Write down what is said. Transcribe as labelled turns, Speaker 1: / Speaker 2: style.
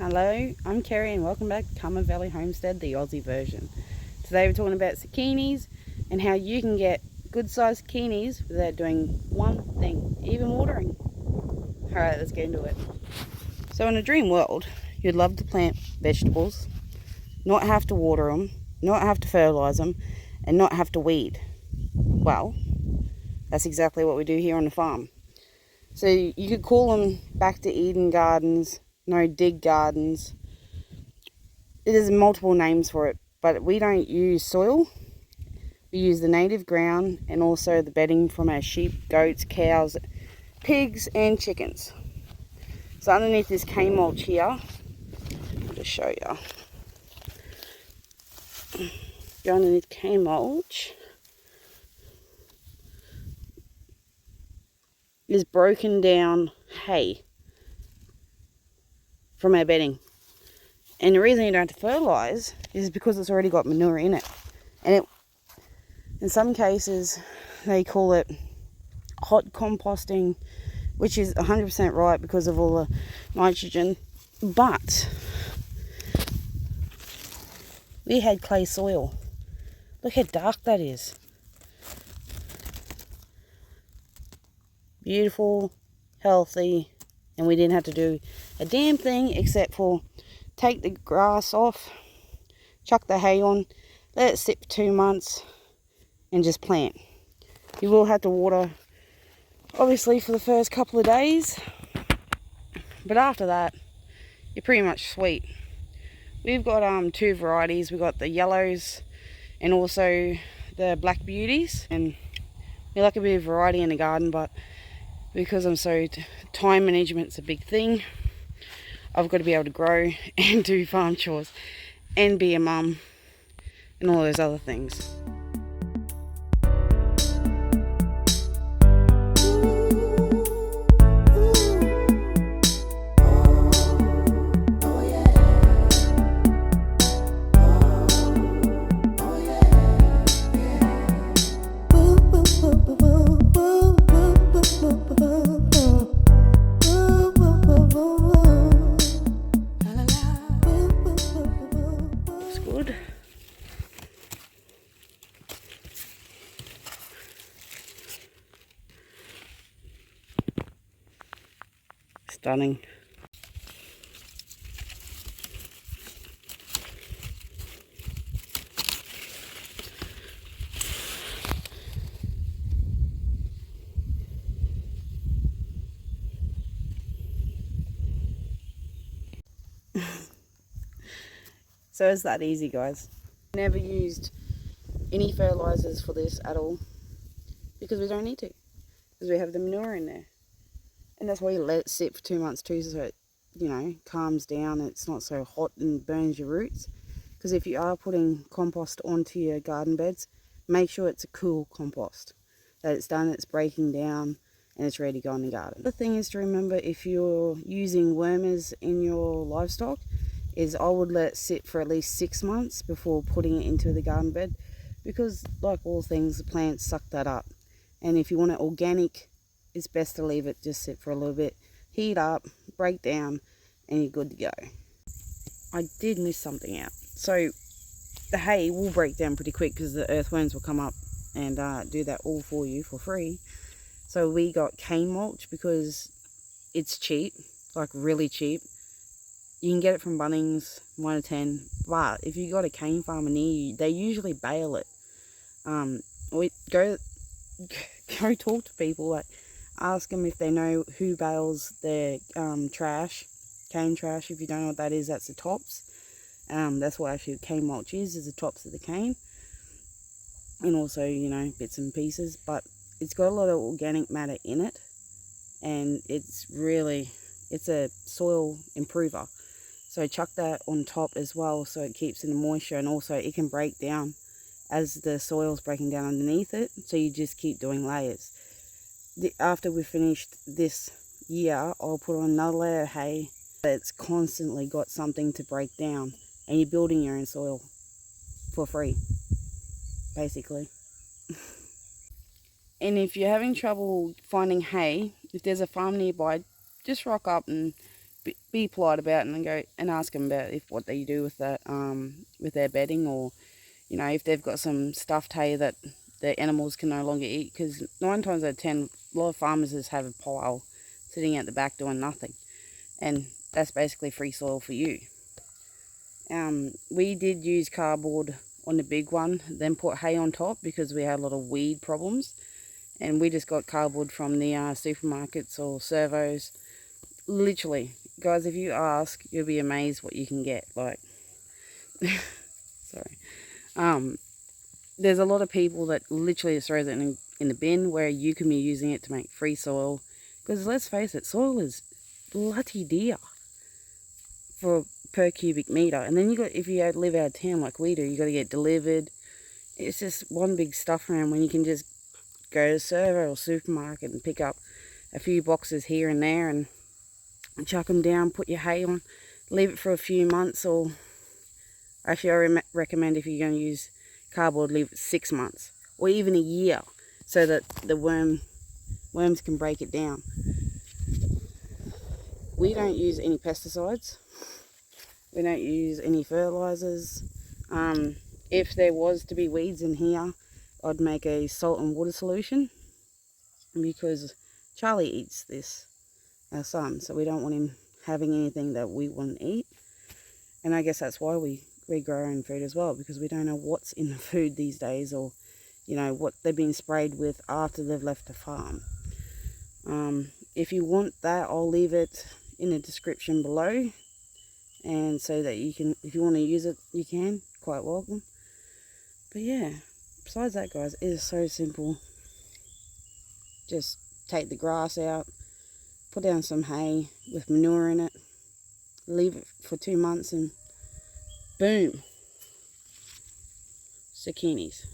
Speaker 1: Hello, I'm Kerry and welcome back to Carmen Valley Homestead, the Aussie version. Today we're talking about zucchinis and how you can get good sized zucchinis without doing one thing, even watering. Alright, let's get into it. So in a dream world, you'd love to plant vegetables, not have to water them, not have to fertilise them, and not have to weed. Well, that's exactly what we do here on the farm. So you could call them back to Eden gardens, no dig gardens. There's multiple names for it, but we don't use soil. We use the native ground and also the bedding from our sheep, goats, cows, pigs and chickens. So underneath this cane mulch here, I'll just show you. Go underneath cane mulch is broken down hay from our bedding. And the reason you don't have to fertilise is because it's already got manure in it. And in some cases, they call it hot composting, which is 100% right because of all the nitrogen. But we had clay soil. Look how dark that is. Beautiful, healthy, and we didn't have to do a damn thing except for take the grass off, chuck the hay on, let it sit for 2 months, and just plant. You will have to water, obviously, for the first couple of days, but after that, you're pretty much sweet. We've got two varieties. We've got the yellows and also the black beauties, and we like a bit of variety in the garden, but because I'm so time management's a big thing, I've got to be able to grow and do farm chores and be a mum and all those other things. Good. Stunning. So it's that easy, guys. Never used any fertilizers for this at all because we don't need to, because we have the manure in there. And that's why you let it sit for 2 months too, so it, calms down. It's not so hot and burns your roots. Because if you are putting compost onto your garden beds, make sure it's a cool compost, that it's done, it's breaking down, and it's ready to go in the garden. The thing is to remember, if you're using wormers in your livestock, is I would let it sit for at least 6 months before putting it into the garden bed, because like all things, the plants suck that up. And if you want it organic, it's best to leave it just sit for a little bit, heat up, break down, and you're good to go. I did miss something out. So the hay will break down pretty quick because the earthworms will come up and do that all for you for free. So we got cane mulch because it's cheap, like really cheap. You can get it from Bunnings, 1 to 10, but if you got a cane farmer near you, they usually bale it. We go talk to people, like ask them if they know who bales their trash, cane trash. If you don't know what that is, that's the tops. That's what actually cane mulch is the tops of the cane, and also bits and pieces. But it's got a lot of organic matter in it, and it's a soil improver. So chuck that on top as well, so it keeps in the moisture, and also it can break down as the soil's breaking down underneath it. So you just keep doing layers. After we've finished this year, I'll put on another layer of hay that's constantly got something to break down, and you're building your own soil for free, basically. And if you're having trouble finding hay, if there's a farm nearby, just rock up and be polite about it and go and ask them about what they do with that, with their bedding, or if they've got some stuffed hay that the animals can no longer eat. Because 9 times out of 10, a lot of farmers just have a pile sitting out the back doing nothing, and that's basically free soil for you. We did use cardboard on the big one, then put hay on top because we had a lot of weed problems, and we just got cardboard from the supermarkets or servos. Literally, guys, if you ask, you'll be amazed what you can get. Like, sorry. There's a lot of people that literally just throws it in the bin, where you can be using it to make free soil. Because let's face it, soil is bloody dear per cubic meter. And then if you live out of town like we do, you got to get delivered. It's just one big stuff around when you can just go to servo or supermarket and pick up a few boxes here and there and chuck them down, put your hay on, leave it for a few months. Or actually, I recommend, if you're going to use cardboard, leave it 6 months or even a year, so that the worms can break it down. We don't use any pesticides. We don't use any fertilizers. If there was to be weeds in here, I'd make a salt and water solution, because Charlie eats this, our son, so we don't want him having anything that we wouldn't eat. And I guess that's why we grow our own food as well, because we don't know what's in the food these days, or what they've been sprayed with after they've left the farm. If you want that, I'll leave it in the description below, and so that you can, if you want to use it, you can, quite welcome. But yeah, besides that, guys, it is so simple. Just take the grass out, put down some hay with manure in it, leave it for 2 months, and boom, zucchinis.